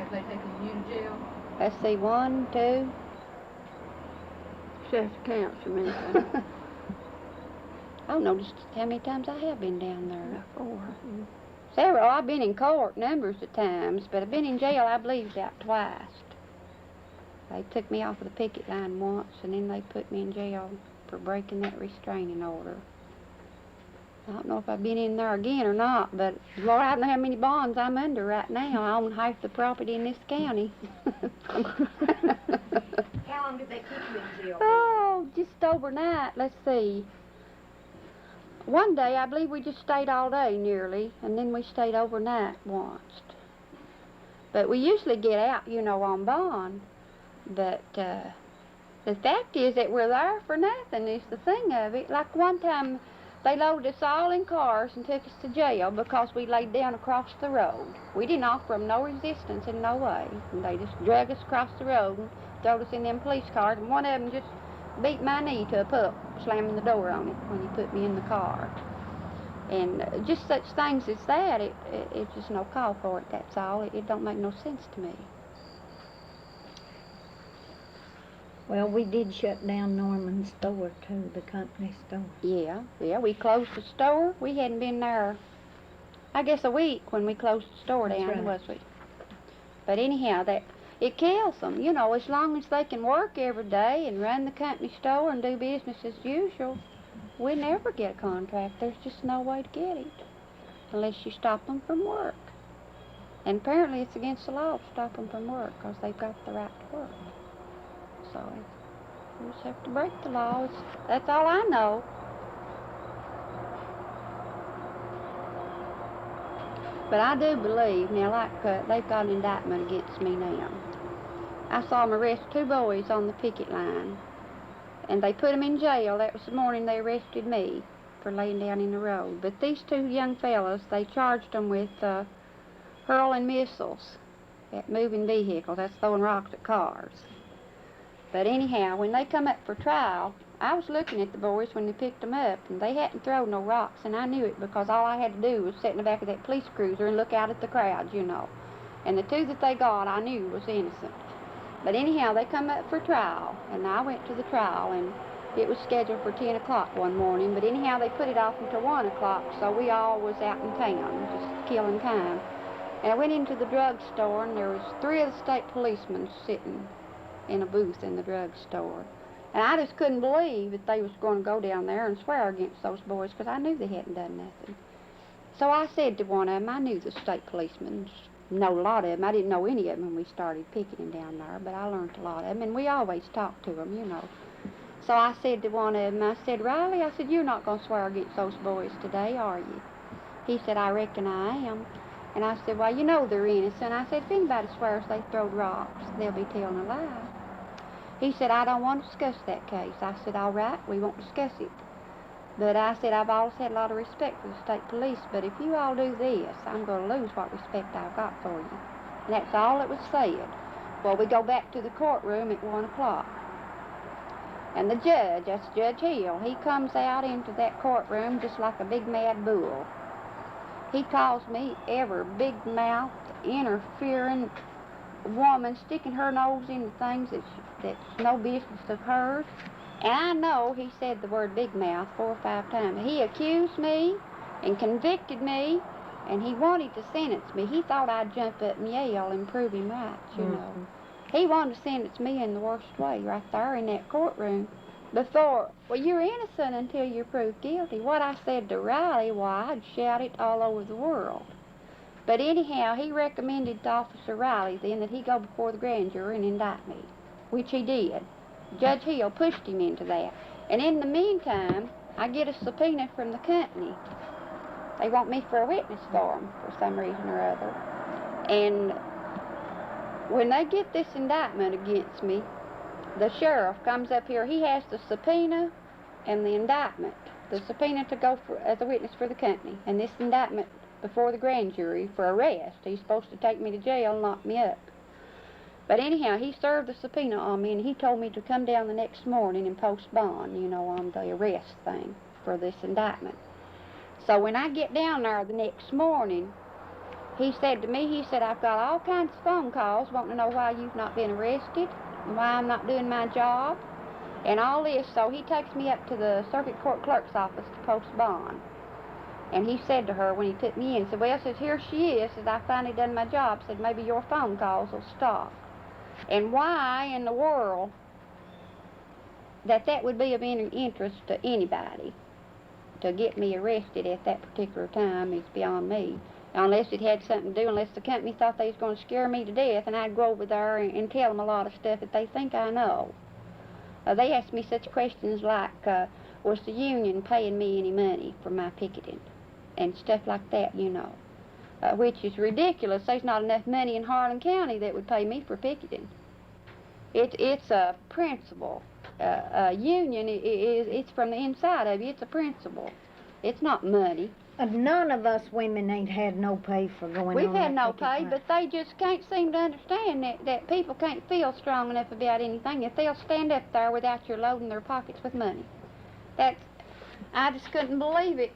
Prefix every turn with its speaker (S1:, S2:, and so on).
S1: have they taken you to jail?
S2: Let's see, 1, 2.
S3: She has to count so many times.
S2: I don't know just how many times I have been down there.
S3: About 4.
S2: Several. I've been in court numbers of times, but I've been in jail, I believe, about twice. They took me off of the picket line once, and then they put me in jail for breaking that restraining order. I don't know if I've been in there again or not, but Lord, I don't know how many bonds I'm under right now. I own half the property in this county.
S4: How long did they keep you in jail?
S2: Oh, just overnight. Let's see. One day, I believe we just stayed all day nearly, and then we stayed overnight once. But we usually get out, you know, on bond. But the fact is that we're there for nothing is the thing of it. Like one time, they loaded us all in cars and took us to jail because we laid down across the road. We didn't offer them no resistance in no way. And they just dragged us across the road and throwed us in them police cars, and one of them just beat my knee to a pulp, slamming the door on it when he put me in the car. And just such things as that, it's just no call for it, that's all. It don't make no sense to me.
S5: Well, we did shut down Norman's store too, the company store.
S2: Yeah, we closed the store. We hadn't been there, I guess, a week when we closed the store
S5: That's
S2: down,
S5: right.
S2: was we? But anyhow, it kills them, you know, as long as they can work every day and run the company store and do business as usual. We never get a contract. There's just no way to get it unless you stop them from work. And apparently it's against the law to stop them from work because they've got the right to work. So you just have to break the law. That's all I know. But I do believe, now, like they've got an indictment against me now. I saw them arrest 2 boys on the picket line, and they put them in jail. That was the morning they arrested me for laying down in the road. But these 2 young fellas, they charged them with hurling missiles at moving vehicles. That's throwing rocks at cars. But anyhow, when they come up for trial, I was looking at the boys when they picked them up, and they hadn't thrown no rocks, and I knew it because all I had to do was sit in the back of that police cruiser and look out at the crowds, you know. And the 2 that they got, I knew was innocent. But anyhow, they come up for trial, and I went to the trial, and it was scheduled for 10 o'clock one morning, but anyhow, they put it off until 1 o'clock, so we all was out in town, just killing time. And I went into the drugstore, and there was 3 of the state policemen sitting in a booth in the drugstore. And I just couldn't believe that they was going to go down there and swear against those boys, because I knew they hadn't done nothing. So I said to one of them, I knew the state policemen, know a lot of them. I didn't know any of them when we started picketing down there, but I learned a lot of them, and we always talked to them, you know. So I said to one of them, I said, Riley, I said, you're not going to swear against those boys today, are you? He said, I reckon I am. And I said, well, you know they're innocent. I said, if anybody swears they throwed rocks, they'll be telling a lie. He said, I don't want to discuss that case. I said, all right, we won't discuss it. But I said, I've always had a lot of respect for the state police, but if you all do this, I'm going to lose what respect I've got for you. And that's all that was said. Well, we go back to the courtroom at 1 o'clock. And the judge, that's Judge Hill, he comes out into that courtroom just like a big mad bull. He calls me every big-mouthed, interfering woman sticking her nose into things that's no business of hers. And I know he said the word big mouth 4 or 5 times. He accused me and convicted me, and he wanted to sentence me. He thought I'd jump up and yell and prove him right, you know. He wanted to sentence me in the worst way right there in that courtroom before, well, you're innocent until you're proved guilty. What I said to Riley, why, I'd shout it all over the world. But anyhow, he recommended to Officer Riley then that he go before the grand jury and indict me, which he did. Judge Hill pushed him into that. And in the meantime, I get a subpoena from the company. They want me for a witness for them for some reason or other. And when they get this indictment against me, the sheriff comes up here. He has the subpoena and the indictment. The subpoena to go as a witness for the company, and this indictment before the grand jury for arrest. He's supposed to take me to jail and lock me up. But anyhow, he served the subpoena on me, and he told me to come down the next morning and post bond, you know, on the arrest thing for this indictment. So when I get down there the next morning, he said to me, he said, I've got all kinds of phone calls wanting to know why you've not been arrested, and why I'm not doing my job, and all this. So he takes me up to the circuit court clerk's office to post bond. And he said to her when he took me in, said, well, says, here she is, says, I finally done my job, said, maybe your phone calls will stop. And why in the world that would be of any interest to anybody to get me arrested at that particular time is beyond me. Unless it had something to do, unless the company thought they was going to scare me to death, and I'd go over there and tell them a lot of stuff that they think I know. They asked me such questions like, was the union paying me any money for my picketing? And stuff like that, you know, which is ridiculous. There's not enough money in Harlan County that would pay me for picketing. It's a principle. A union it's from the inside of you. It's a principle. It's not money.
S5: None of us women ain't had no pay for going
S2: We've
S5: on
S2: had
S5: that
S2: no
S5: picket
S2: pay,
S5: line.
S2: but they just can't seem to understand that people can't feel strong enough about anything if they'll stand up there without your loading their pockets with money. I just couldn't believe it.